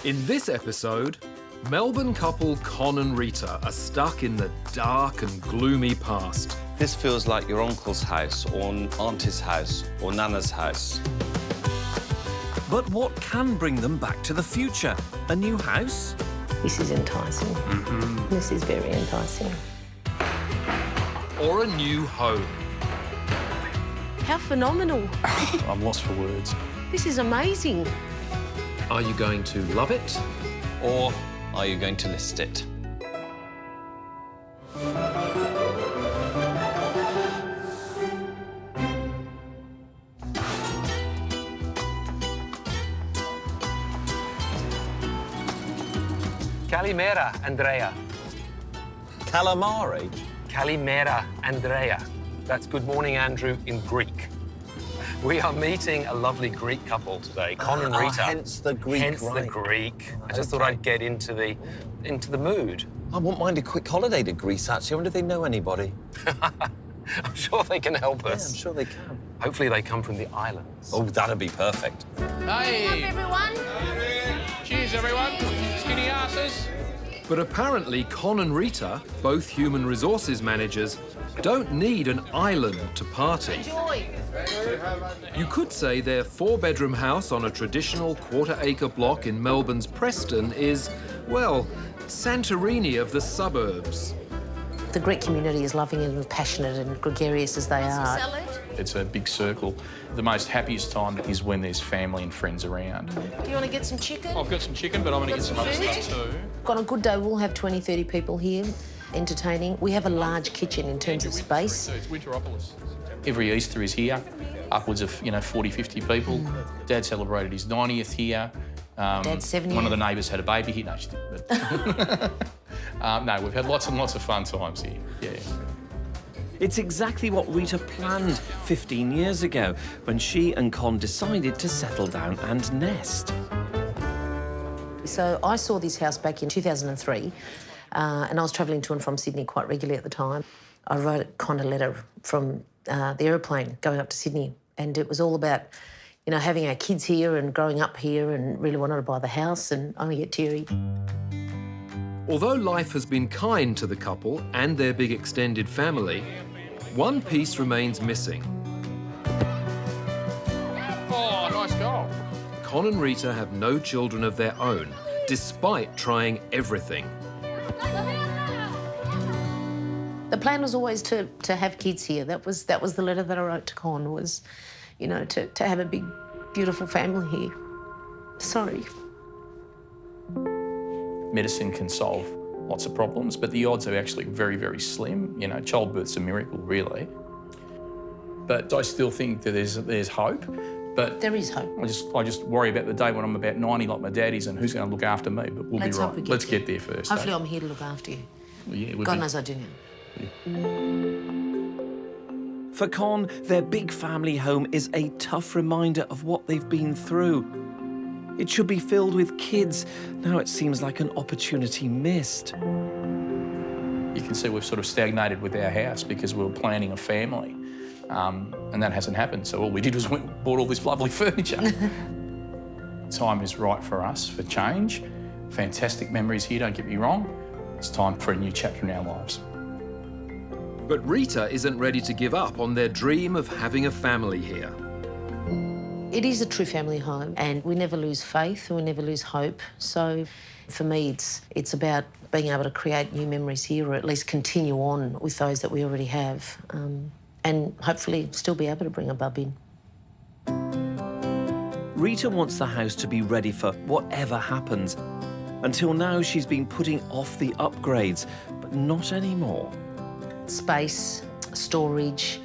In this episode, Melbourne couple Con and Rita are stuck in the dark and gloomy past. This feels like your uncle's house, or auntie's house, or nana's house. But what can bring them back to the future? A new house? This is enticing. This is very enticing. Or a new home. How phenomenal. I'm lost for words. This is amazing. Are you going to love it? Or are you going to list it? Kalimera, Andrea. Calamari? Kalimera, Andrea. That's good morning, Andrew, in Greek. We are meeting a lovely Greek couple today, Con and Rita. Hence the Greek, Hence the Greek. I just thought I'd get into the mood. I wouldn't mind a quick holiday to Greece, actually. I wonder if they know anybody. I'm sure they can help Yeah, us. I'm sure they can. Hopefully they come from the islands. Oh, that'd be perfect. Hey! Everyone. Cheers, everyone. Skinny asses. But apparently Con and Rita, both human resources managers, don't need an island to party. Enjoy. You could say their four-bedroom house on a traditional quarter-acre block in Melbourne's Preston is, well, Santorini of the suburbs. The Greek community is loving and passionate and gregarious as they are. It's a big circle. The most happiest time is when there's family and friends around. Do you want to get some chicken? I've got some chicken, but I'm going to get some other stuff too. On a good day, we'll have 20, 30 people here entertaining. We have a large kitchen in terms of space. It's Winteropolis. Every Easter is here, upwards of 40, 50 people. Dad celebrated his 90th here. Dad's 70. One of the neighbours had a baby here. No, she didn't. But no, we've had lots and lots of fun times here. Yeah. It's exactly what Rita planned 15 years ago when she and Con decided to settle down and nest. So I saw this house back in 2003, and I was travelling to and from Sydney quite regularly at the time. I wrote Con a letter from the aeroplane going up to Sydney, and it was all about, having our kids here and growing up here and really wanted to buy the house, and I'm going to get teary. Although life has been kind to the couple and their big extended family, one piece remains missing. Oh, nice goal. Con and Rita have no children of their own, despite trying everything. The plan was always to have kids here. That was the letter that I wrote to Con, was, to have a big, beautiful family here. Sorry. Medicine can solve lots of problems, but the odds are actually very, very slim. Childbirth's a miracle, really. But I still think that there's hope. But there is hope. I just worry about the day when I'm about 90, like my dad is, and who's going to look after me. But we'll Let's be hope right. we Let's get there first. Hopefully I'm here to look after you. Well, yeah, God knows I do now. For Con, their big family home is a tough reminder of what they've been through. It should be filled with kids. Now it seems like an opportunity missed. You can see we've sort of stagnated with our house because we were planning a family, and that hasn't happened. So all we did was went and bought all this lovely furniture. Time is right for us for change. Fantastic memories here, don't get me wrong. It's time for a new chapter in our lives. But Rita isn't ready to give up on their dream of having a family here. It is a true family home, and we never lose faith and we never lose hope. So for me, it's about being able to create new memories here, or at least continue on with those that we already have, and hopefully still be able to bring a bub in. Rita wants the house to be ready for whatever happens. Until now, she's been putting off the upgrades, but not anymore. Space, storage,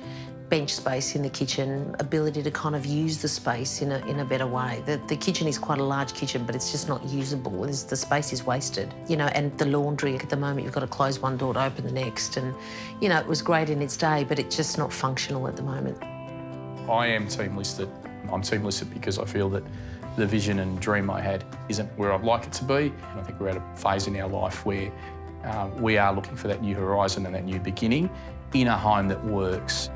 bench space in the kitchen, ability to kind of use the space in a better way. The kitchen is quite a large kitchen, but it's just not usable. The space is wasted, and the laundry, at the moment, you've got to close one door to open the next. And, it was great in its day, but it's just not functional at the moment. I am team listed. I'm team listed because I feel that the vision and dream I had isn't where I'd like it to be. And I think we're at a phase in our life where we are looking for that new horizon and that new beginning in a home that works.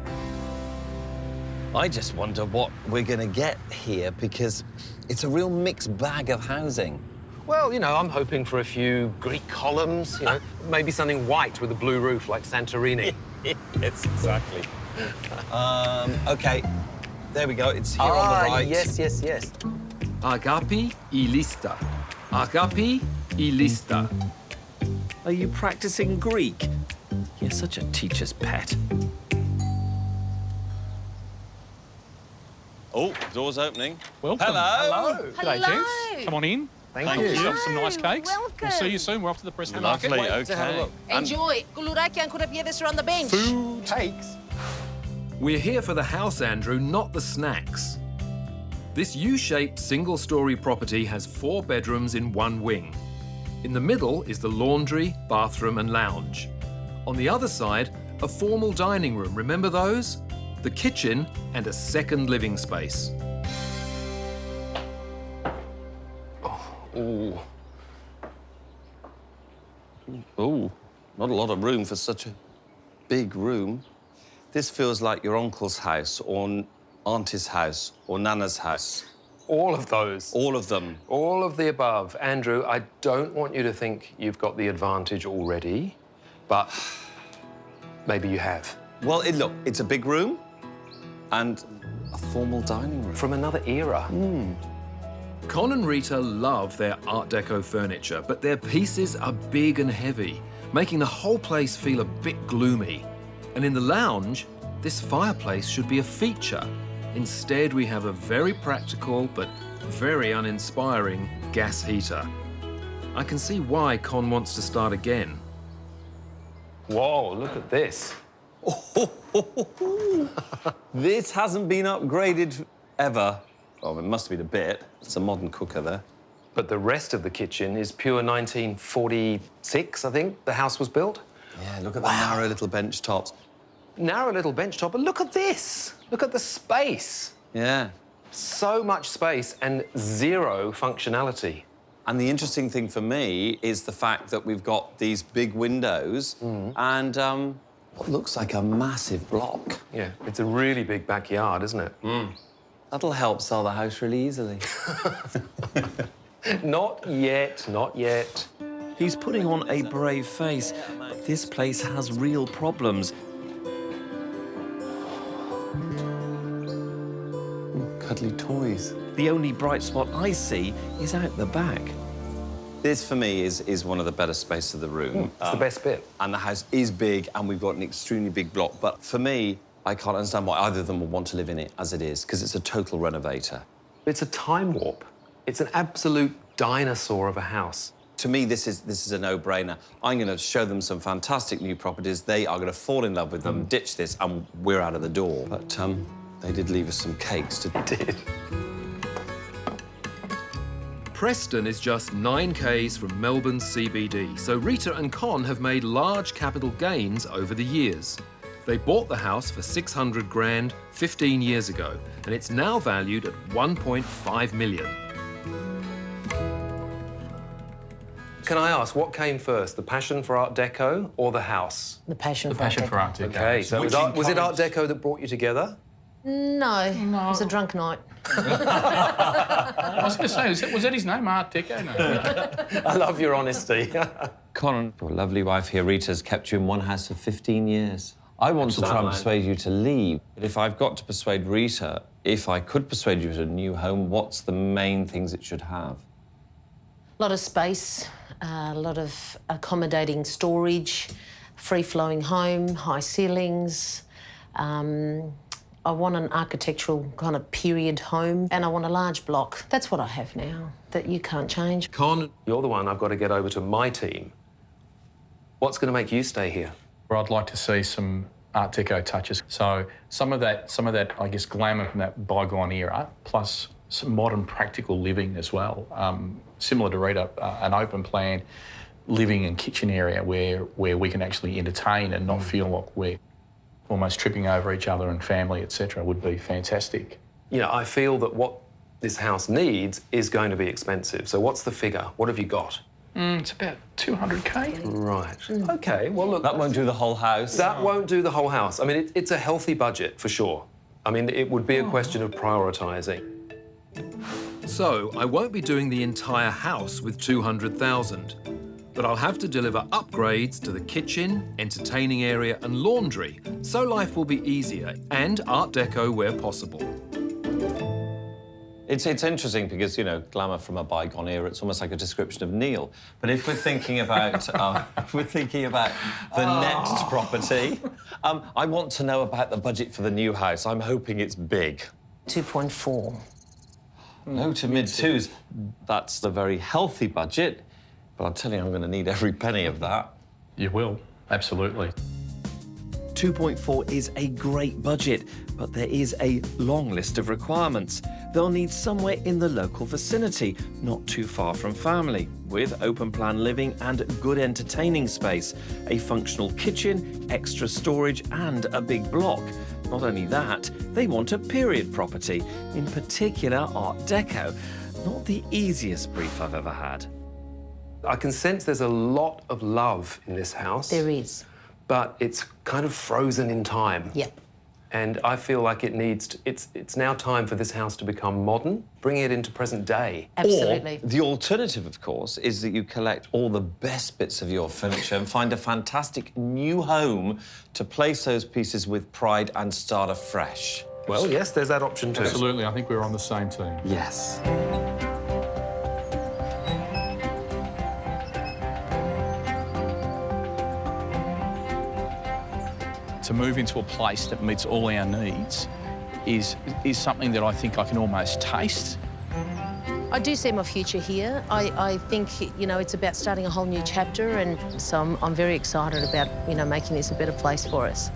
I just wonder what we're going to get here, because it's a real mixed bag of housing. Well, you know, I'm hoping for a few Greek columns, you know, maybe something white with a blue roof like Santorini. Yes, exactly. OK. There we go. It's here on the right. Yes, yes, yes. Agapi I lista. Agapi I lista. Are you practicing Greek? You're such a teacher's pet. Oh, door's opening. Welcome. Hello. G'day, gents. Come on in. Thank you. Got some nice cakes. Welcome. We'll see you soon. We're off to the Preston Lovely, market. OK. to have a look. Enjoy. Kuluraki ancora piedras are on the bench. Food. Cakes. We're here for the house, Andrew, not the snacks. This U-shaped single-storey property has 4 bedrooms in one wing. In the middle is the laundry, bathroom and lounge. On the other side, a formal dining room, remember those? The kitchen and a second living space. Ooh. Ooh, not a lot of room for such a big room. This feels like your uncle's house or auntie's house or nana's house. All of those. All of them. All of the above. Andrew, I don't want you to think you've got the advantage already, but maybe you have. Well, look, it's a big room and a formal dining room. From another era. Con and Rita love their Art Deco furniture, but their pieces are big and heavy, making the whole place feel a bit gloomy. And in the lounge, this fireplace should be a feature. Instead, we have a very practical but very uninspiring gas heater. I can see why Con wants to start again. Whoa, look at this. This hasn't been upgraded ever. Oh, it must have been a bit. It's a modern cooker there. But the rest of the kitchen is pure 1946, I think, the house was built. Yeah, look at the narrow little bench tops. Narrow little bench top, but look at this. Look at the space. Yeah. So much space and zero functionality. And the interesting thing for me is the fact that we've got these big windows and what looks like a massive block. Yeah, it's a really big backyard, isn't it? That'll help sell the house really easily. Not yet, not yet. He's putting on a brave face, but this place has real problems. Cuddly toys. The only bright spot I see is out the back. This, for me, is one of the better spaces of the room. It's the best bit. And the house is big, and we've got an extremely big block. But for me, I can't understand why either of them would want to live in it as it is, because it's a total renovator. It's a time warp. It's an absolute dinosaur of a house. To me, this is a no-brainer. I'm going to show them some fantastic new properties. They are going to fall in love with them, ditch this, and we're out of the door. But they did leave us some cakes to did. Preston is just 9 k's from Melbourne's CBD, so Rita and Con have made large capital gains over the years. They bought the house for 600 grand 15 years ago, and it's now valued at 1.5 million. Can I ask, what came first, the passion for Art Deco or the house? The passion The passion for Art Deco. Okay, so was it Art Deco that brought you together? No, it was a drunk night. I was going to say, was that his name, Art Deco? No. I love your honesty. Colin, your lovely wife here, Rita, has kept you in one house for 15 years. I want to try and persuade you to leave. But if I've got to persuade Rita, if I could persuade you to a new home, what's the main things it should have? A lot of space, a lot of accommodating storage, free-flowing home, high ceilings. I want an architectural kind of period home, and I want a large block. That's what I have now, that you can't change. Con, You're the one I've got to get over to my team. What's going to make you stay here? Where I'd like to see some Art Deco touches. So some of that, I guess, glamour from that bygone era, plus some modern practical living as well. Similar to Rita, an open plan living and kitchen area where we can actually entertain and not feel like we're almost tripping over each other and family, etc., would be fantastic. You know, I feel that what this house needs is going to be expensive. So what's the figure? What have you got? It's about 200K. Right. OK, well, look... That won't do the whole house. That won't do the whole house. I mean, it's a healthy budget, for sure. I mean, it would be a question of prioritising. So I won't be doing the entire house with 200,000, but I'll have to deliver upgrades to the kitchen, entertaining area and laundry, so life will be easier, and Art Deco where possible. It's interesting because, you know, glamour from a bygone era, it's almost like a description of Neil. But if we're thinking about, the next property, I want to know about the budget for the new house. I'm hoping it's big. 2.4. Low to mid-twos. That's a very healthy budget, but I'll tell you, I'm going to need every penny of that. You will, absolutely. 2.4 is a great budget, but there is a long list of requirements. They'll need somewhere in the local vicinity, not too far from family, with open-plan living and good entertaining space, a functional kitchen, extra storage and a big block. Not only that, they want a period property, in particular Art Deco. Not the easiest brief I've ever had. I can sense there's a lot of love in this house. There is. But it's kind of frozen in time. Yep. And I feel like it needs to, it's now time for this house to become modern, bring it into present day. Absolutely. Or the alternative, of course, is that you collect all the best bits of your furniture and find a fantastic new home to place those pieces with pride and start afresh. Well, yes, there's that option too. Absolutely, I think we're on the same team. Yes. To move into a place that meets all our needs is something that I think I can almost taste. I do see my future here. I think, you know, it's about starting a whole new chapter, and so I'm very excited about, you know, making this a better place for us.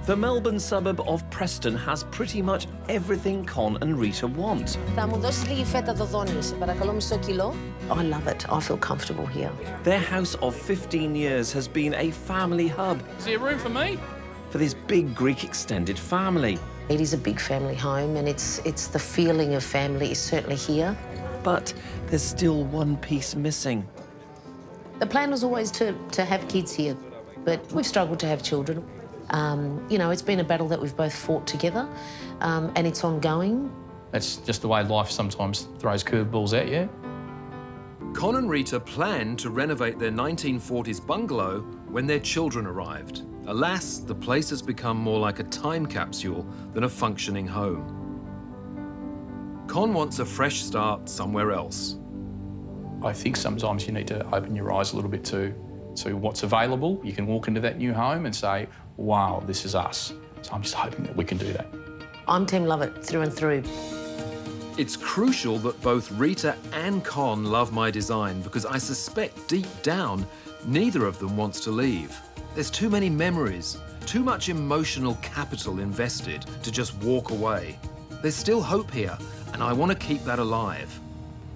The Melbourne suburb of Preston has pretty much everything Con and Rita want. Θα μου δώσεις λίγη φέτα δοδόνη, σε παρακαλώ, μισό κιλό. I love it. I feel comfortable here. Their house of 15 years has been a family hub Is there room for me? for this big Greek extended family. It is a big family home, and it's the feeling of family is certainly here. But there's still one piece missing. The plan was always to have kids here, but we've struggled to have children. You know, it's been a battle that we've both fought together, and it's ongoing. That's just the way life sometimes throws curveballs at you. Con and Rita planned to renovate their 1940s bungalow when their children arrived. Alas, the place has become more like a time capsule than a functioning home. Con wants a fresh start somewhere else. I think sometimes you need to open your eyes a little bit to what's available. You can walk into that new home and say, wow, this is us. So I'm just hoping that we can do that. I'm Team Love It through and through. It's crucial that both Rita and Con love my design because I suspect deep down, neither of them wants to leave. There's too many memories, too much emotional capital invested to just walk away. There's still hope here, and I want to keep that alive.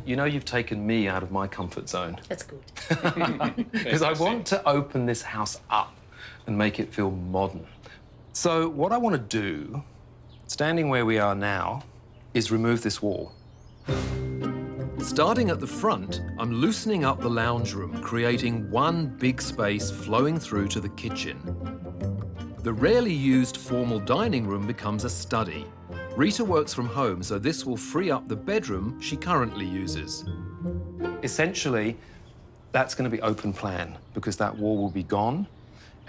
You know, you've taken me out of my comfort zone. That's good. Because I want to open this house up and make it feel modern. So what I want to do, standing where we are now, is remove this wall. Starting at the front, I'm loosening up the lounge room, creating one big space flowing through to the kitchen. The rarely used formal dining room becomes a study. Rita works from home, so this will free up the bedroom she currently uses. Essentially, that's going to be open plan because that wall will be gone,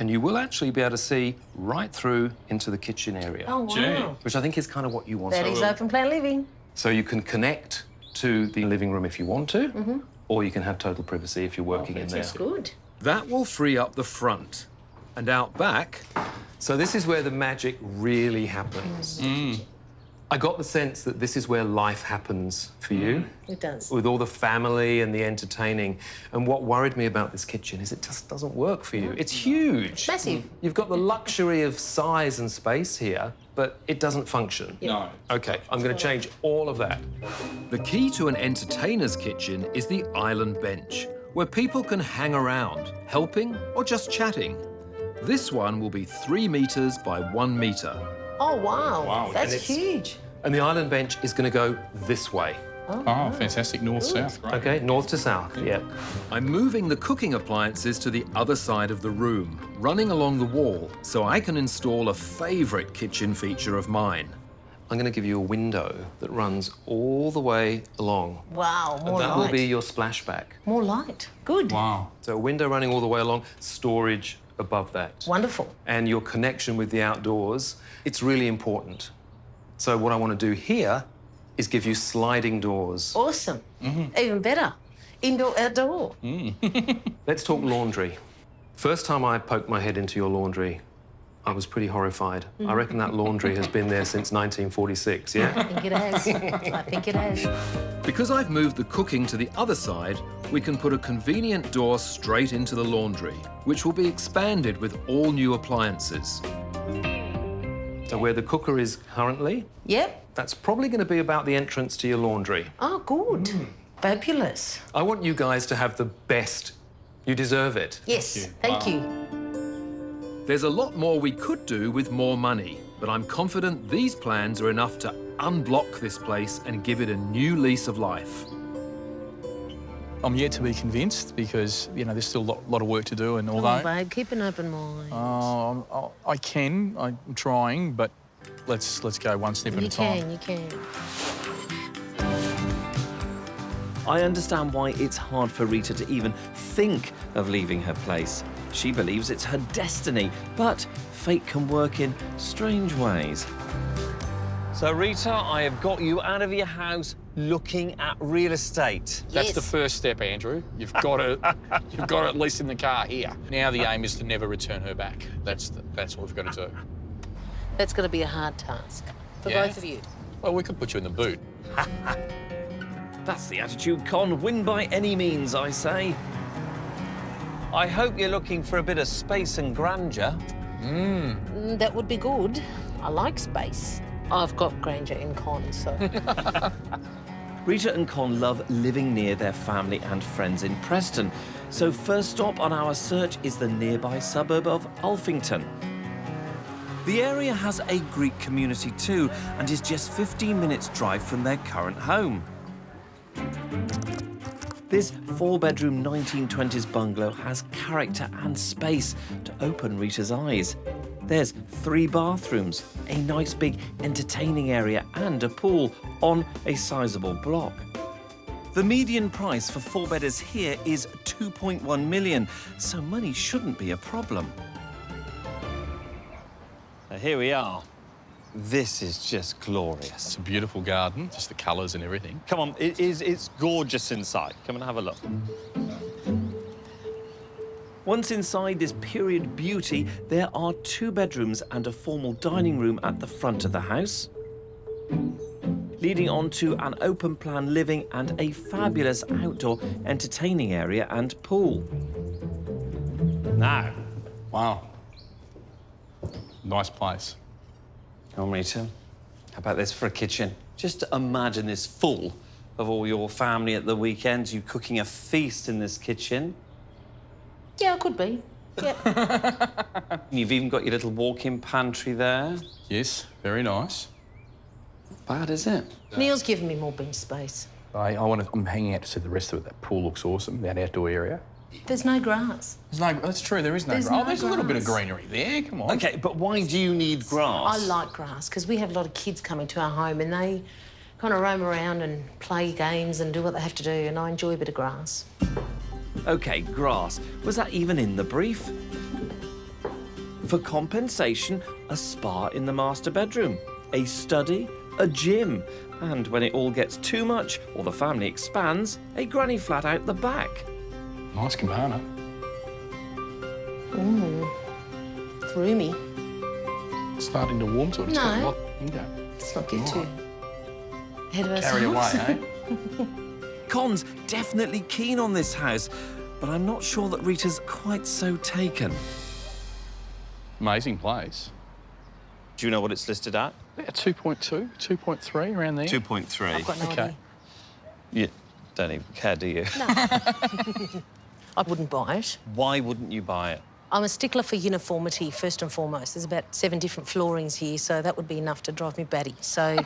and you will actually be able to see right through into the kitchen area. Oh, wow. Which I think is kind of what you want. That is open plan living. So you can connect to the living room if you want to, or you can have total privacy if you're working in there. That's good. That will free up the front. And out back, So this is where the magic really happens. I got the sense that this is where life happens for you. It does. With all the family and the entertaining. And what worried me about this kitchen is it just doesn't work for you. It's huge. Massive. You've got the luxury of size and space here, but it doesn't function. No. OK, I'm going to change all of that. the key to an entertainer's kitchen is the island bench, where people can hang around, helping or just chatting. This one will be 3 meters by 1 meter. Oh, wow. Wow. That's And it's- huge. And the island bench is going to go this way. Oh, fantastic. North-south, great. Okay, north to south, yeah. I'm moving the cooking appliances to the other side of the room, running along the wall, so I can install a favourite kitchen feature of mine. I'm going to give you a window that runs all the way along. Wow, more That light. will be your splashback. More light. Good. Wow. So a window running all the way along, storage above that. Wonderful. And your connection with the outdoors, it's really important. So what I want to do here is give you sliding doors. Awesome. Even better. Indoor, outdoor. Let's talk laundry. First time I poked my head into your laundry, I was pretty horrified. I reckon that laundry has been there since 1946, yeah? I think it has. I think it has. Because I've moved the cooking to the other side, we can put a convenient door straight into the laundry, which will be expanded with all new appliances. So where the cooker is currently, Yep. that's probably going to be about the entrance to your laundry. Oh, good. Fabulous. I want you guys to have the best. You deserve it. Yes, thank you. There's a lot more we could do with more money, but I'm confident these plans are enough to unblock this place and give it a new lease of life. I'm yet to be convinced because, you know, there's still a lot of work to do, and Come on, although babe, keep an open mind. I'm trying, but let's go one step at a time. You can. I understand why it's hard for Rita to even think of leaving her place. She believes it's her destiny, but fate can work in strange ways. So, Rita, I have got you out of your house looking at real estate. That's Yes. the first step, Andrew. You've got to at least in the car here. Now the aim is to never return her back. That's what we've got to do. That's going to be a hard task for Yeah? both of you. Well, we could put you in the boot. That's the attitude, Con. Win by any means, I say. I hope you're looking for a bit of space and grandeur. That would be good. I like space. I've got grandeur in Con, so... Rita and Con love living near their family and friends in Preston. So first stop on our search is the nearby suburb of Alphington. The area has a Greek community too and is just 15 minutes drive from their current home. This 4-bedroom 1920s bungalow has character and space to open Rita's eyes. There's 3 bathrooms, a nice big entertaining area and a pool on a sizable block. The median price for 4-bedders here is 2.1 million, so money shouldn't be a problem. Here we are. This is just glorious. It's a beautiful garden, just the colours and everything. Come on, it's gorgeous inside. Come and have a look. Once inside this period beauty, there are 2 bedrooms and a formal dining room at the front of the house, leading on to an open-plan living and a fabulous outdoor entertaining area and pool. Now, Wow. Nice place. come on, Rita. How about this for a kitchen? Just imagine this full of all your family at the weekends, you cooking a feast in this kitchen. Yeah, it could be. Yep. You've even got your little walk-in pantry there. Yes, very nice. Not bad, is it? Neil's given me more bench space. I'm hanging out to see the rest of it. That pool looks awesome, that outdoor area. There's no grass. That's true, there is no There's grass. no Oh, there's a little bit of grass. greenery there, come on. OK, but why do you need grass? I like grass because we have a lot of kids coming to our home and they kind of roam around and play games and do what they have to do, and I enjoy a bit of grass. OK, grass. Was that even in the brief? For compensation, a spa in the master bedroom, a study, a gym, and when it all gets too much or the family expands, a granny flat out the back. Nice cabana. It's roomy. It's starting to warm to it. It's No. got a lot of window. Let's not get too ahead of Carried ourselves. away, eh? Con's definitely keen on this house, but I'm not sure that Rita's quite so taken. Amazing place. Do you know what it's listed at? About 2.2, 2.3, around there. 2.3. I've got no Okay. idea. You don't even care, do you? I wouldn't buy it. Why wouldn't you buy it? I'm a stickler for uniformity, first and foremost. There's about 7 different floorings here, so that would be enough to drive me batty. So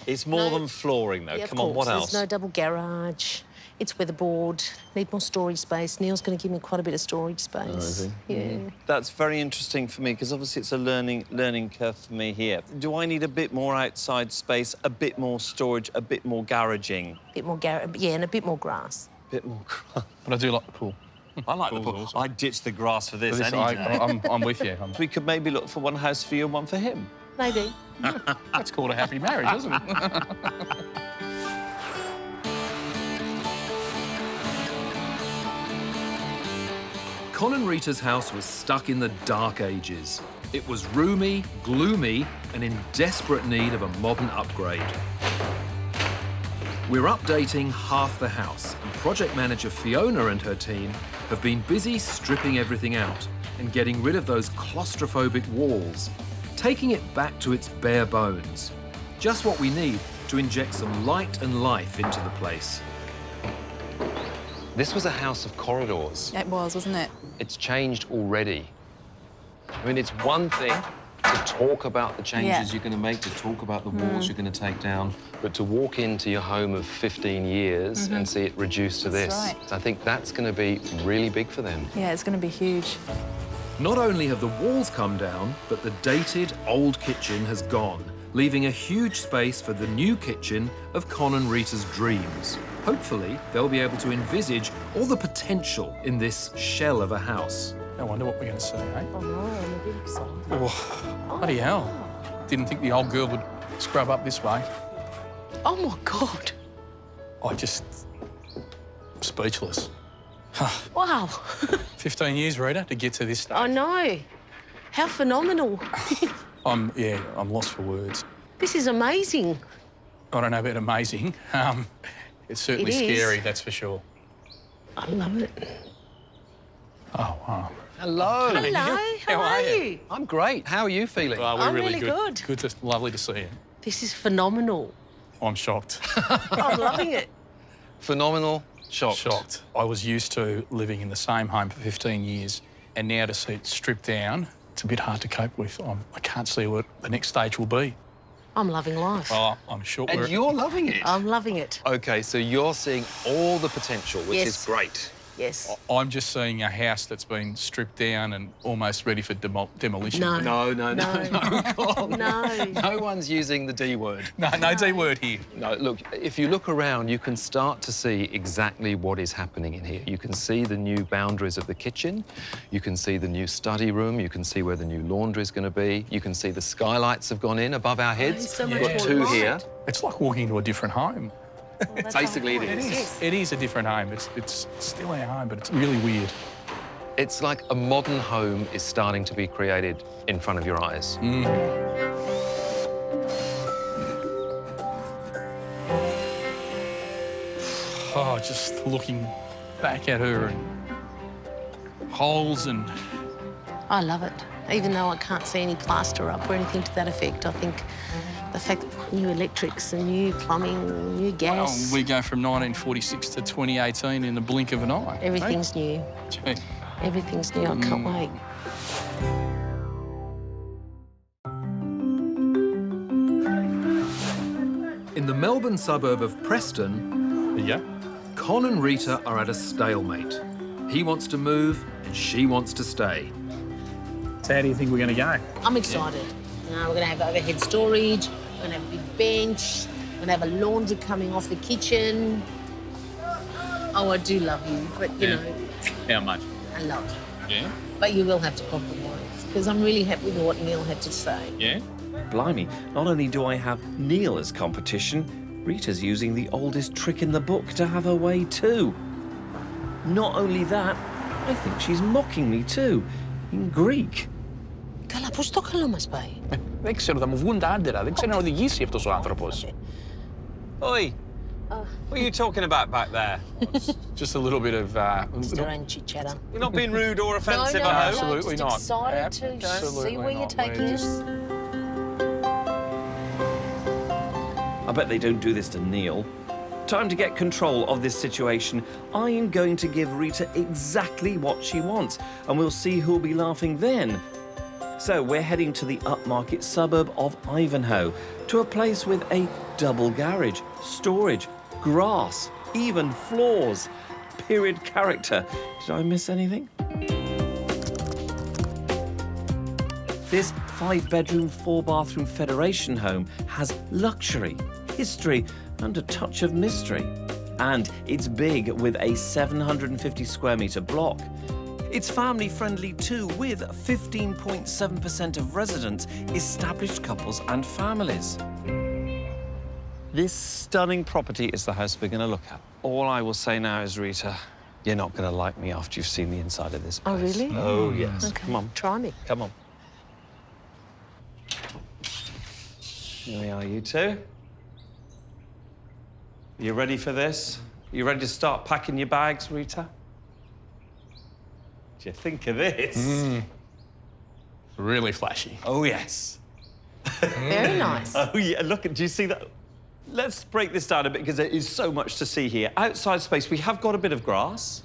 It's more than flooring, though. Yeah, Come on, what else? There's no double garage. It's weatherboard. Need more storage space. Neil's going to give me quite a bit of storage space. Oh, is he? Yeah. That's very interesting for me, because obviously it's a learning curve for me here. Do I need a bit more outside space, a bit more storage, a bit more garaging? A bit more garage, yeah, and a bit more grass. A bit more grass. But I do like the pool. I like the pool. I'd ditch the grass for this, any day. I'm with you. We could maybe look for one house for you and one for him. Maybe. That's called a happy marriage, isn't it? Con and Rita's house was stuck in the dark ages. It was roomy, gloomy, and in desperate need of a modern upgrade. We're updating half the house, and project manager Fiona and her team have been busy stripping everything out and getting rid of those claustrophobic walls, taking it back to its bare bones. Just what we need to inject some light and life into the place. This was a house of corridors. It was, wasn't it? It's changed already. I mean, it's one thing to talk about the changes you're going to make, to talk about the walls you're going to take down, but to walk into your home of 15 years and see it reduced to this, right. I think that's going to be really big for them. Yeah, it's going to be huge. Not only have the walls come down, but the dated old kitchen has gone, leaving a huge space for the new kitchen of Con and Rita's dreams. Hopefully, they'll be able to envisage all the potential in this shell of a house. I wonder what we're going to see, eh? Oh, no, I'm a bit excited. Oh, bloody hell. Didn't think the old girl would scrub up this way. Oh, my God. I just... speechless. Wow. 15 years, Rita, to get to this stage. I know. How phenomenal. I'm lost for words. This is amazing. I don't know about amazing. It's certainly It is. scary, that's for sure. I love it. Oh, wow. Hello. Hello, how are you? I'm great. How are you feeling? Well, we're I'm really really good. Good, lovely to see you. This is phenomenal. I'm shocked. I'm loving it. Phenomenal. Shocked. Shocked. I was used to living in the same home for 15 years, and now to see it stripped down, it's a bit hard to cope with. I can't see what the next stage will be. I'm loving life. Oh, I'm sure And you're loving it. I'm loving it. OK, so you're seeing all the potential, which Yes. is great. Yes. I'm just seeing a house that's been stripped down and almost ready for demolition. No. No. No. No one's using the D word. No D word here. No, look, if you look around, you can start to see exactly what is happening in here. You can see the new boundaries of the kitchen. You can see the new study room. You can see where the new laundry is going to be. You can see the skylights have gone in above our heads. so much We've got more two light. here. It's like walking into a different home. Basically, it is. Yes. It is a different home. It's still our home, but it's really weird. It's like a modern home is starting to be created in front of your eyes. Oh, just looking back at her and holes and... I love it. Even though I can't see any plaster up or anything to that effect, I think the fact that new electrics and new plumbing, new gas, We go from 1946 to 2018 in the blink of an eye. everything's new. Gee. Everything's new. I can't wait. In the Melbourne suburb of Preston, Yeah. Con and Rita are at a stalemate. He wants to move and she wants to stay. So how do you think we're going to go? I'm excited. We're going to have overhead storage. We're going to have a big bench. We're going to have a laundry coming off the kitchen. Oh, I do love you, but, you know, How much? I love you. Yeah? But you will have to compromise, because I'm really happy with what Neil had to say. Yeah? Blimey, not only do I have Neil as competition, Rita's using the oldest trick in the book to have her way too. Not only that, I think she's mocking me too, in Greek. Καλά, πώς το καλό μας πάει. Δεν ξέρω, θα μου βγουν τα άντερα. Δεν ξέρω να οδηγήσει αυτός ο άνθρωπος. Oi! What are you talking about back there? Just a little bit of... Just their own chit-chatter. You're not being rude or No, offensive, no, I no, hope. Absolutely just not. excited to Absolutely see where you're not. taking We're us. I bet they don't do this to Neil. Time to get control of this situation. I am going to give Rita exactly what she wants, and we'll see who'll be laughing then. So we're heading to the upmarket suburb of Ivanhoe, to a place with a double garage, storage, grass, even floors, period character. Did I miss anything? This 5-bedroom, 4-bathroom Federation home has luxury, history, and a touch of mystery. And it's big with a 750 square metre block. It's family friendly too, with 15.7% of residents established couples and families. This stunning property is the house we're going to look at. All I will say now is, Rita, you're not going to like me after you've seen the inside of this place. Oh, really? Oh, yes. Okay. Come on. Try me. Come on. Here we are, you two. You ready for this? You ready to start packing your bags, Rita? What do you think of this? Really flashy. Oh, yes. Very nice. Oh, yeah, look, do you see that? Let's break this down a bit because there is so much to see here. Outside space, we have got a bit of grass,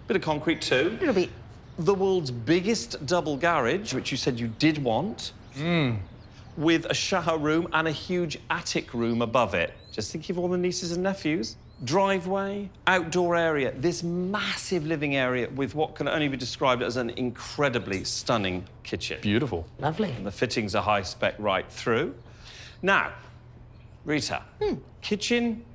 a bit of concrete too. A little bit. The world's biggest double garage, which you said you did want, with a shower room and a huge attic room above it. Just think of all the nieces and nephews. Driveway, outdoor area, this massive living area with what can only be described as an incredibly stunning kitchen. Beautiful. Lovely. And the fittings are high spec right through. Now, Rita, kitchen,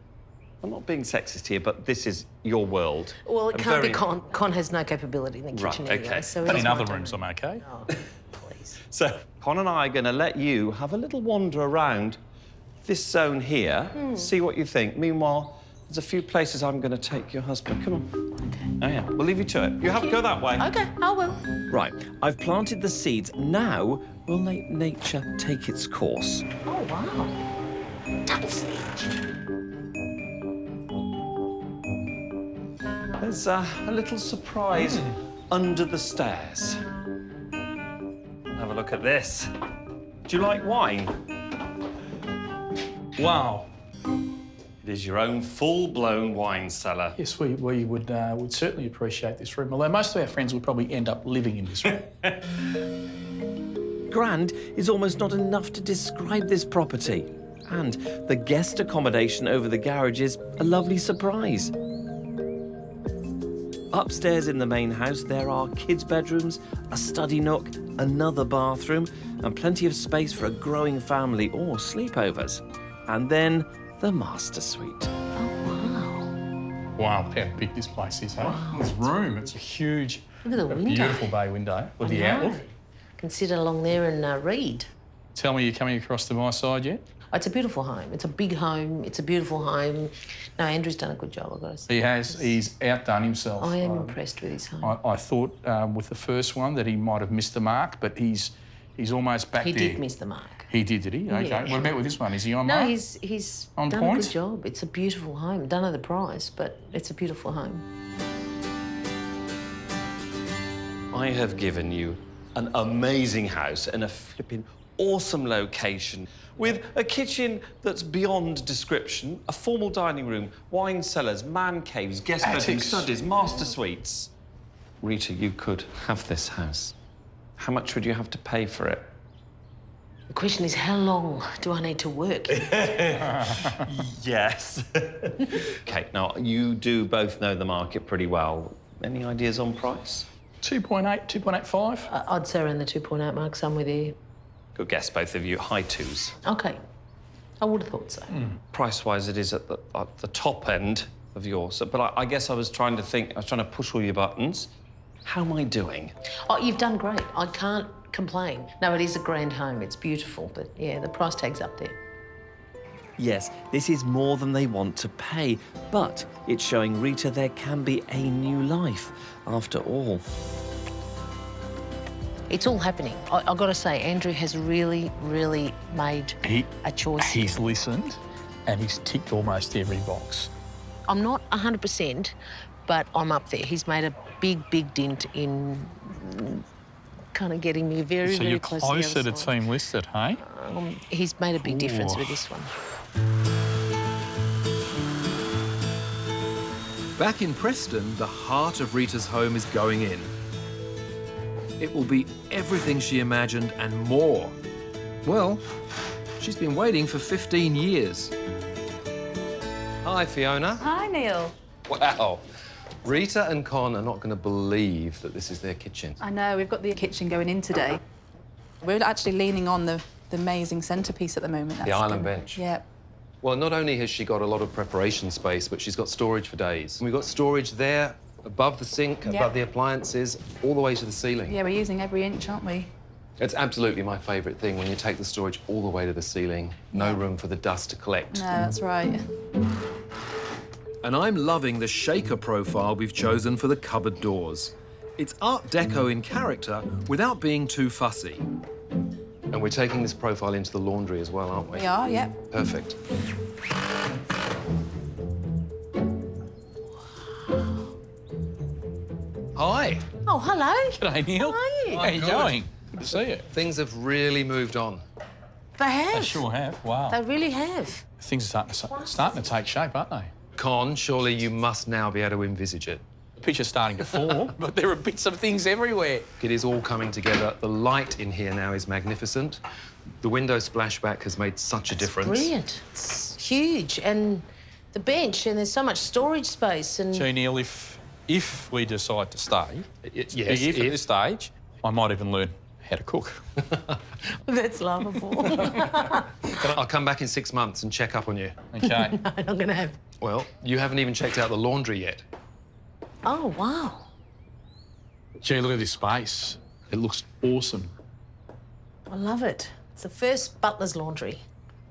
I'm not being sexist here, but this is your world. Well, it And can't be very- Con. Con has no capability in the Right, kitchen anyway. okay. So But it's in other my rooms, I'm okay. Oh, please. So, Con and I are going to let you have a little wander around this zone here, see what you think. Meanwhile, there's a few places I'm going to take your husband. Come on. Okay. Oh, yeah. We'll leave you to it. You have to go that way. Okay, I will. Right, I've planted the seeds. Now we'll let nature take its course. Oh, wow. Double siege. There's a little surprise under the stairs. Have a look at this. Do you like wine? Wow. It is your own full-blown wine cellar. Yes, we would certainly appreciate this room, although most of our friends would probably end up living in this room. Grand is almost not enough to describe this property. And the guest accommodation over the garage is a lovely surprise. Upstairs in the main house, there are kids' bedrooms, a study nook, another bathroom, and plenty of space for a growing family or sleepovers. And then the master suite. Wow, how big this place is, hey? This room, it's a huge, Look at the window. beautiful bay window with the I know. outlook. Can sit along there and read. Tell me you're coming across to my side yet? Oh, it's a beautiful home. It's a big home. It's a beautiful home. No, Andrew's done a good job, I've got to say. He has. He's outdone himself. I am impressed with his home. I thought with the first one that he might have missed the mark, but he's almost back He there. did miss the mark. He did he? Okay. Yeah. What about with this one? Is he on No, mark? he's On done point? a good job. It's a beautiful home. Don't know the price, but it's a beautiful home. I have given you an amazing house in a flipping awesome location with a kitchen that's beyond description, a formal dining room, wine cellars, man caves, guest bedrooms, Attics. studies, master suites. Rita, you could have this house. How much would you have to pay for it? The question is, how long do I need to work? Yes. OK, now, you do both know the market pretty well. Any ideas on price? 2.8, 2.85? I'd say around the 2.8 mark, somewhere there. Good guess, both of you. High twos. Okay. I would have thought so. Price-wise, it is at the top end of yours. But I guess I was trying to push all your buttons. How am I doing? Oh, you've done great. I can't complain. No, it is a grand home. It's beautiful, but yeah, the price tag's up there. Yes, this is more than they want to pay, but it's showing Rita there can be a new life after all. It's all happening. I've got to say, Andrew has really, really made a choice. He's listened and he's ticked almost every box. I'm not 100%, but I'm up there. He's made a big, big dint in kind of getting me very, So very you're close closer to the to other side. team listed, hey? He's made a big difference Ooh. with this one. Back in Preston, the heart of Rita's home is going in. It will be everything she imagined and more. Well, she's been waiting for 15 years. Hi, Fiona. Hi, Neil. Wow. Rita and Con are not going to believe that this is their kitchen. I know, we've got the kitchen going in today. We're actually leaning on the amazing centrepiece at the moment. The island bench. Yeah. Well, not only has she got a lot of preparation space, but she's got storage for days. We've got storage there, above the sink, above the appliances, all the way to the ceiling. Yeah, we're using every inch, aren't we? It's absolutely my favourite thing when you take the storage all the way to the ceiling. No room for the dust to collect. No, that's right. And I'm loving the shaker profile we've chosen for the cupboard doors. It's Art Deco in character without being too fussy. And we're taking this profile into the laundry as well, aren't we? We are, yeah. Perfect. Hi. Oh, hello. G'day, Neil. How are you? How you going? Good to see you. Things have really moved on. They have. They sure have. Wow. They really have. Things are starting to take shape, aren't they? Con, surely you must now be able to envisage it. The picture's starting to form, but there are bits of things everywhere. It is all coming together. The light in here now is magnificent. The window splashback has made such a difference. Brilliant. It's huge. And the bench, and there's so much storage space. And Gee, Neil, if we decide to stay, Yes, if at this stage, I might even learn how to cook. that's lovable. I'll come back in 6 months and check up on you. Okay. I'm not going to have... Well, you haven't even checked out the laundry yet. Oh, wow. Gee, look at this space. It looks awesome. I love it. It's the first butler's laundry.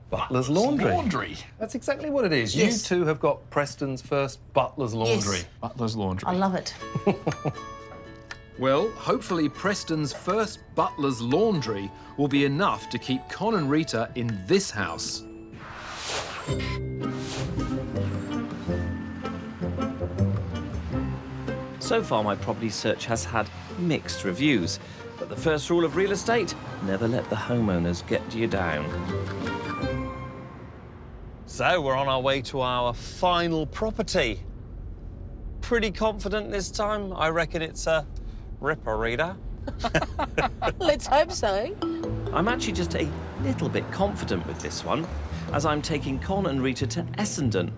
Butler's laundry? Laundry. That's exactly what it is. Yes. You two have got Preston's first butler's laundry. Yes. Butler's laundry. I love it. Well, hopefully Preston's first butler's laundry will be enough to keep Con and Rita in this house. So far, my property search has had mixed reviews. But the first rule of real estate, never let the homeowners get you down. So we're on our way to our final property. Pretty confident this time. I reckon it's a ripper, Rita. Let's hope so. I'm actually just a little bit confident with this one, as I'm taking Con and Rita to Essendon,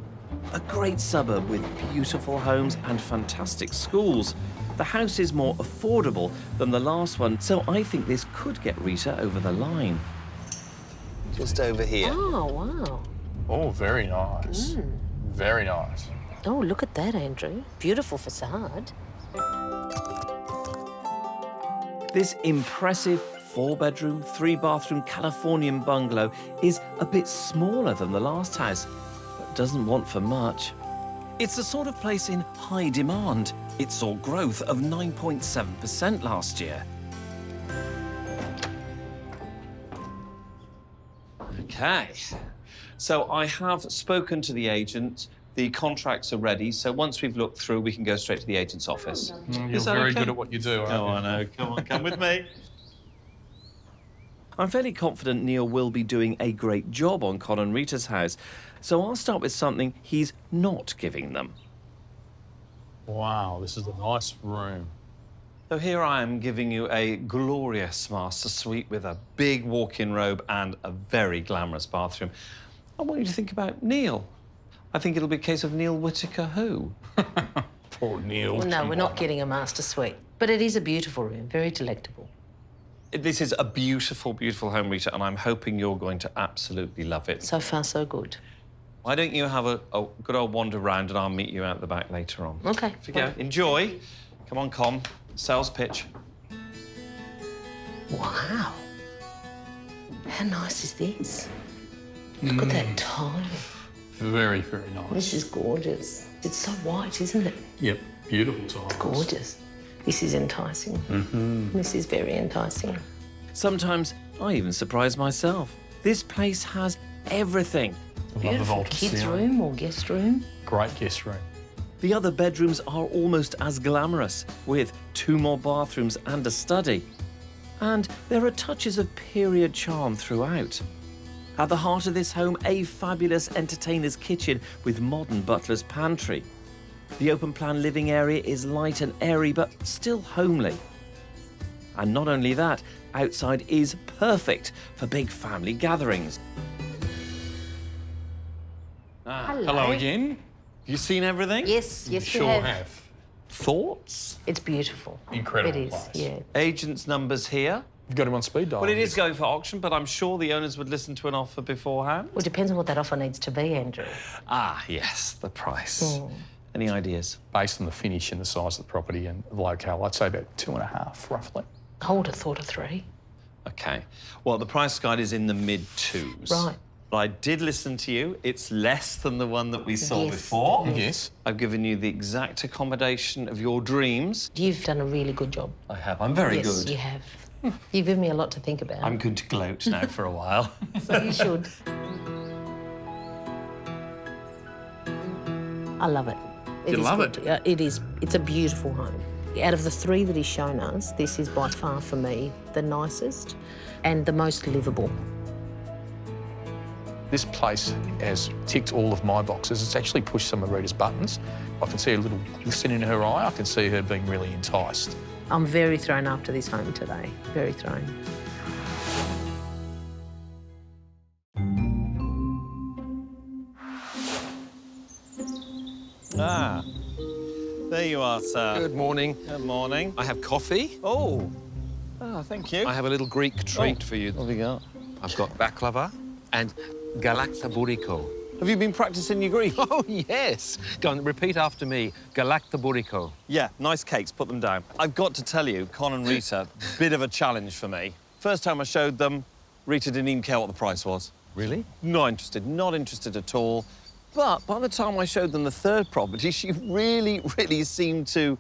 a great suburb with beautiful homes and fantastic schools. The house is more affordable than the last one, so I think this could get Rita over the line. Just over here. Oh, wow. Oh, very nice. Very nice. Oh, look at that, Andrew. Beautiful facade. This impressive 4-bedroom, 3-bathroom Californian bungalow is a bit smaller than the last house, but doesn't want for much. It's the sort of place in high demand. It saw growth of 9.7% last year. Okay, so I have spoken to the agent. The contracts are ready, so once we've looked through, we can go straight to the agent's office. You're very good at what you do, aren't you? Oh, I know. Come on, come with me. I'm fairly confident Neil will be doing a great job on Con and Rita's house, so I'll start with something he's not giving them. Wow, this is a nice room. So here I am giving you a glorious master suite with a big walk-in robe and a very glamorous bathroom. I want you to think about Neil. I think it'll be a case of Neil Whittaker who? Poor Neil. Well, no, we're not getting a master suite. But it is a beautiful room, very delectable. This is a beautiful, beautiful home, Rita, and I'm hoping you're going to absolutely love it. So far, so good. Why don't you have a good old wander round and I'll meet you out the back later on. Okay. Off you go. Enjoy. Come on, Con. Sales pitch. Wow. How nice is this? Look at that tile. Very, very nice. This is gorgeous. It's so white, isn't it? Yep, beautiful tiles. Gorgeous. This is enticing. This is very enticing. Sometimes I even surprise myself. This place has everything. I love the Beautiful vaulted kids' ceiling. room or guest room. Great guest room. The other bedrooms are almost as glamorous, with 2 more bathrooms and a study. And there are touches of period charm throughout. At the heart of this home, a fabulous entertainer's kitchen with modern butler's pantry. The open-plan living area is light and airy, but still homely. And not only that, outside is perfect for big family gatherings. Hello again. You seen everything? Yes, yes, we Sure have. have. Thoughts? It's beautiful. Incredible It is, place. yeah. Agents' numbers here. You've got him on speed dial. Well, it is going for auction, but I'm sure the owners would listen to an offer beforehand. Well, it depends on what that offer needs to be, Andrew. Ah, yes, the price. Any ideas? Based on the finish and the size of the property and the locale, I'd say about 2.5, roughly. I would have thought of 3. Okay. Well, the price guide is in the mid-2s. Right. But I did listen to you. It's less than the one that we saw Yes. before. Yes. I've given you the exact accommodation of your dreams. You've done a really good job. I have. I'm very Yes, good. you have. You've given me a lot to think about. I'm good to gloat now for a while. So you should. I love it. You is love good. it? Yeah, it is. It's a beautiful home. Out of the 3 that he's shown us, this is by far for me the nicest and the most livable. This place has ticked all of my boxes. It's actually pushed some of Rita's buttons. I can see a little glisten in her eye. I can see her being really enticed. I'm very thrown after this home today. Very thrown. Ah, there you are, sir. Good morning. Good morning. I have coffee. Oh, thank you. I have a little Greek treat for you. What have you got? I've got baklava and galaktabouriko. Have you been practicing your Greek? Oh, yes. Go on, repeat after me. Galaktabouriko. Yeah, nice cakes, put them down. I've got to tell you, Con and Rita, bit of a challenge for me. First time I showed them, Rita didn't even care what the price was. Really? Not interested at all. But by the time I showed them the third property, she really, really seemed to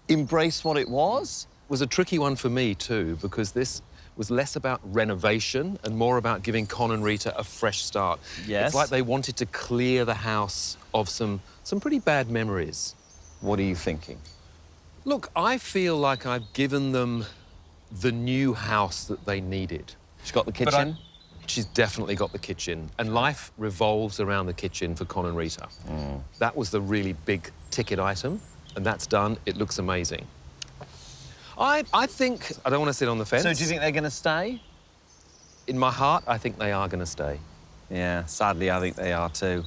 embrace what it was. It was a tricky one for me, too, because this was less about renovation and more about giving Con and Rita a fresh start. Yes. It's like they wanted to clear the house of some pretty bad memories. What are you thinking? Look, I feel like I've given them the new house that they needed. She's got the But kitchen. she's definitely got the kitchen, and life revolves around the kitchen for Con and Rita. That was the really big ticket item, and that's done. It looks amazing. I think, I don't want to sit on the fence. So do you think they're going to stay? In my heart, I think they are going to stay. Yeah, sadly, I think they are too.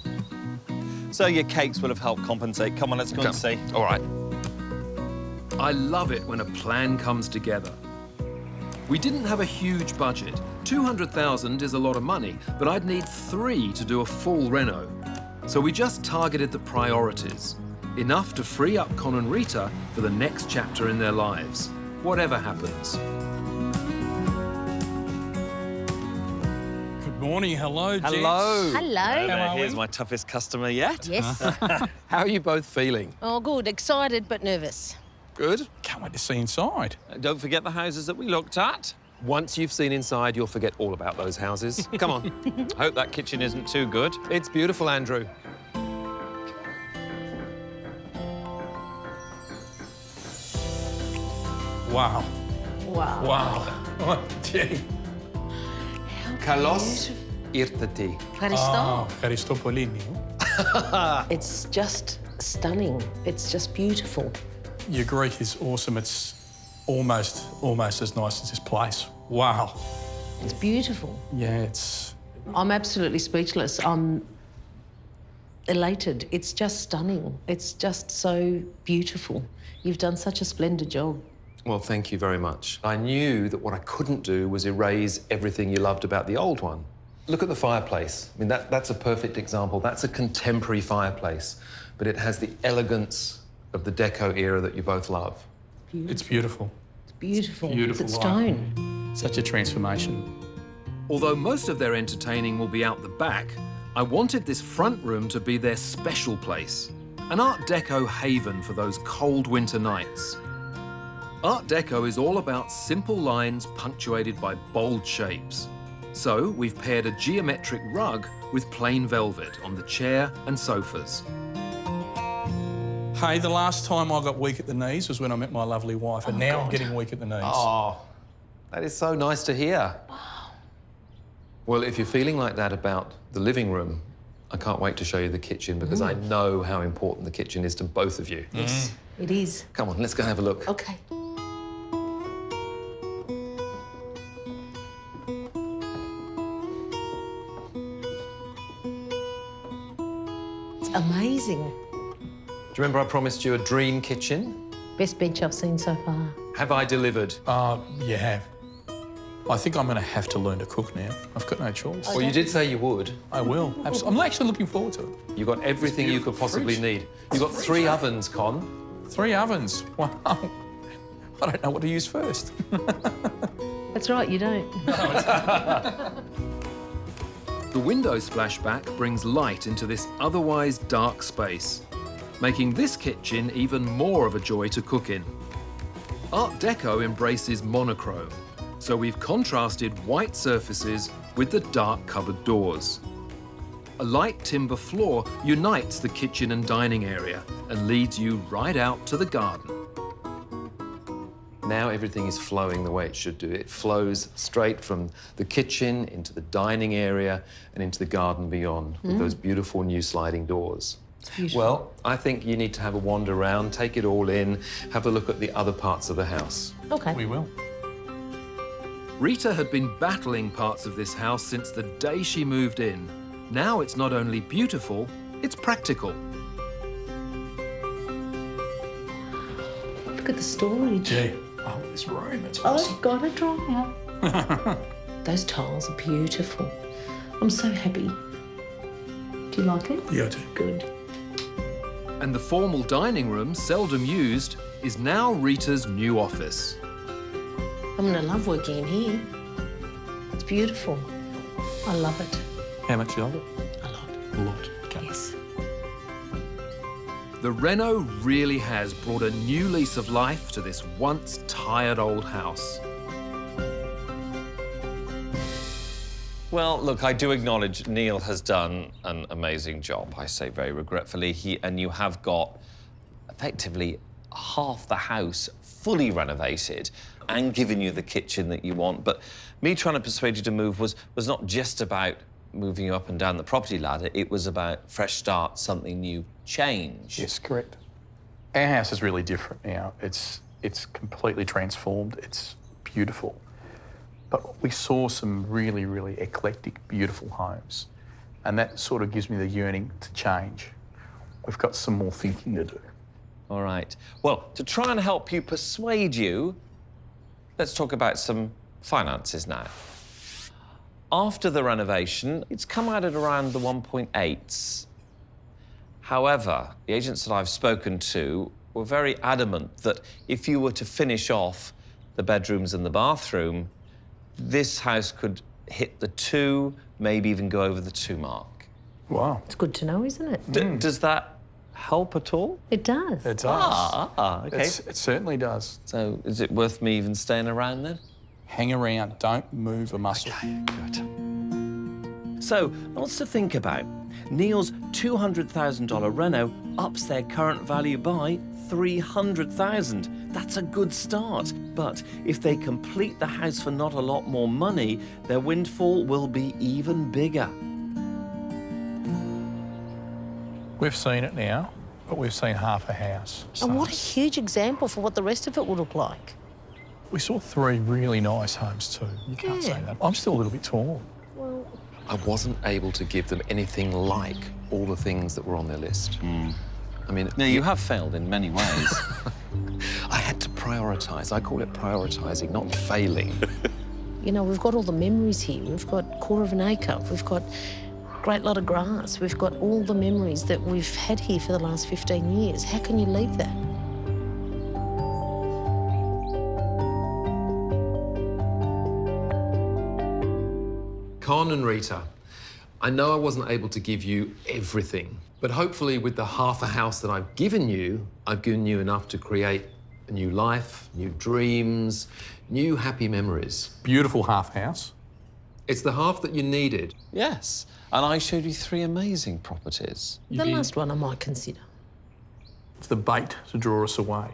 So your cakes will have helped compensate. Come on, let's go and see. All right. I love it when a plan comes together. We didn't have a huge budget. 200,000 is a lot of money, but I'd need 3 to do a full reno. So we just targeted the priorities. Enough to free up Con and Rita for the next chapter in their lives, whatever happens. Good morning. Hello, gents. Hello. Hello. Here's my toughest customer yet. Yes. How are you both feeling? Oh, good. Excited but nervous. Good? Can't wait to see inside. Don't forget the houses that we looked at. Once you've seen inside, you'll forget all about those houses. Come on. I hope that kitchen isn't too good. It's beautiful, Andrew. Wow. Wow. Wow. Gee. Kalos irtati. Oh, ευχαριστώ πολύ. It's just stunning. It's just beautiful. Your Greek is awesome. It's almost as nice as this place. Wow. It's beautiful. Yeah, it's... I'm absolutely speechless. I'm elated. It's just stunning. It's just so beautiful. You've done such a splendid job. Well, thank you very much. I knew that what I couldn't do was erase everything you loved about the old one. Look at the fireplace. I mean, that's a perfect example. That's a contemporary fireplace, but it has the elegance of the deco era that you both love. It's beautiful. It's beautiful. Beautiful It's life. stone. Such a transformation. Although most of their entertaining will be out the back, I wanted this front room to be their special place. An Art Deco haven for those cold winter nights. Art Deco is all about simple lines punctuated by bold shapes. So we've paired a geometric rug with plain velvet on the chair and sofas. Hey, the last time I got weak at the knees was when I met my lovely wife, and now I'm getting weak at the knees. Oh, that is so nice to hear. Well, if you're feeling like that about the living room, I can't wait to show you the kitchen because I know how important the kitchen is to both of you. Yes, it is. Come on, let's go and have a look. Okay. It's amazing. Do you remember I promised you a dream kitchen? Best bench I've seen so far. Have I delivered? You have. I think I'm going to have to learn to cook now. I've got no choice. Well, you did say you would. I will. I'm actually looking forward to it. You got everything you could possibly need. You got 3 ovens, Con. 3 ovens. Wow. I don't know what to use first. That's right, you don't. The window splashback brings light into this otherwise dark space, making this kitchen even more of a joy to cook in. Art Deco embraces monochrome, so we've contrasted white surfaces with the dark cupboard doors. A light timber floor unites the kitchen and dining area and leads you right out to the garden. Now everything is flowing the way it should do. It flows straight from the kitchen into the dining area and into the garden beyond with those beautiful new sliding doors. Well, I think you need to have a wander around, take it all in, have a look at the other parts of the house. Okay. We will. Rita had been battling parts of this house since the day she moved in. Now it's not only beautiful, it's practical. Look at the storage. Gee. Oh, this room, it's Oh, awesome. I've got to try. Those tiles are beautiful. I'm so happy. Do you like it? Yeah, I do. Good. And the formal dining room, seldom used, is now Rita's new office. I'm going to love working in here. It's beautiful. I love it. How much do you love it? A lot. A lot. Okay. Yes. The Reno really has brought a new lease of life to this once tired old house. Well, look, I do acknowledge Neil has done an amazing job, I say very regretfully. And you have got effectively half the house fully renovated and given you the kitchen that you want. But me trying to persuade you to move was not just about moving you up and down the property ladder. It was about fresh start, something new, change. Yes, correct. Our house is really different now. It's completely transformed. It's beautiful. But we saw some really, really eclectic, beautiful homes. And that sort of gives me the yearning to change. We've got some more thinking to do. All right. Well, to try and help you persuade you, let's talk about some finances now. After the renovation, it's come out at around the 1.8s. However, the agents that I've spoken to were very adamant that if you were to finish off the bedrooms and the bathroom, this house could hit the 2, maybe even go over the 2 mark. Wow. It's good to know, isn't it? Does that help at all? It does. It does. Okay. It certainly does. So is it worth me even staying around then? Hang around, don't move a muscle. So, lots to think about. Neil's $200,000 Reno ups their current value by $300,000. That's a good start. But if they complete the house for not a lot more money, their windfall will be even bigger. We've seen it now, but we've seen half a house. And what a huge example for what the rest of it will look like. We saw 3 really nice homes too. You can't say that. I'm still a little bit torn. I wasn't able to give them anything like all the things that were on their list. I mean... Now, you have failed in many ways. I had to prioritise. I call it prioritising, not failing. You know, we've got all the memories here. We've got 1/4 acre. We've got a great lot of grass. We've got all the memories that we've had here for the last 15 years. How can you leave that? Con and Rita, I know I wasn't able to give you everything, but hopefully with the half a house that I've given you enough to create a new life, new dreams, new happy memories. Beautiful half house. It's the half that you needed. Yes. And I showed you 3 amazing properties. The last one I might consider. It's the bait to draw us away.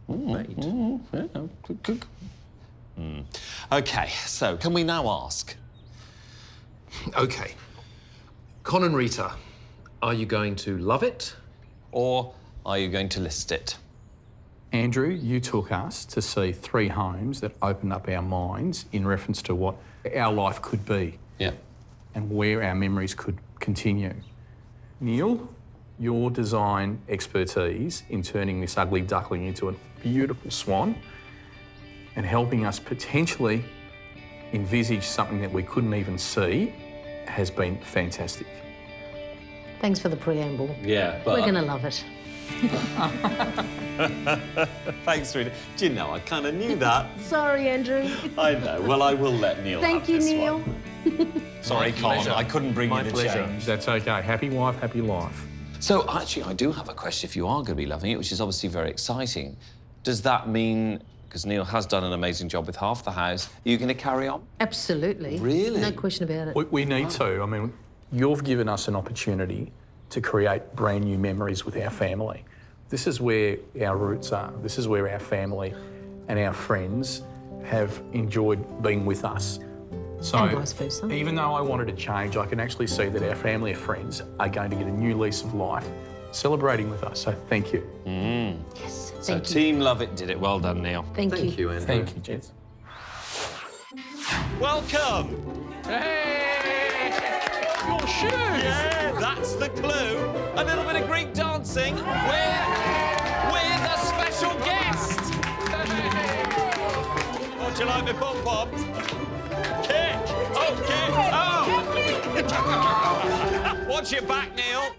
Yeah, good. OK, so can we now ask? OK. Con and Rita, are you going to love it? Or are you going to list it? Andrew, you took us to see 3 homes that opened up our minds in reference to what our life could be. Yeah. And where our memories could continue. Neil, your design expertise in turning this ugly duckling into a beautiful swan and helping us potentially envisage something that we couldn't even see has been fantastic. Thanks for the preamble. Yeah, but... We're going to love it. Thanks, Rita. Do you know, I kind of knew that. Sorry, Andrew. I know. Well, I will let Neil Thank have you, this Neil. one. Sorry, Colin, I couldn't bring you the change. That's okay. Happy wife, happy life. So, actually, I do have a question if you are going to be loving it, which is obviously very exciting. Does that mean, because Neil has done an amazing job with half the house, are you going to carry on? Absolutely. Really? No question about it. We need to. I mean, you've given us an opportunity to create brand new memories with our family. This is where our roots are. This is where our family and our friends have enjoyed being with us. So, And vice versa. even though I wanted to change, I can actually see that our family and friends are going to get a new lease of life celebrating with us. So thank you. Yes. So, Thank you. Team Love It did it. Well done, Neil. Thank you. Andrew. Thank you, Jess. Welcome. Hey! Your shoes! Yeah, that's the clue. A little bit of Greek dancing with a special guest. Would you like me pom-poms? Kick! Oh, kick! Oh! Watch your back, Neil.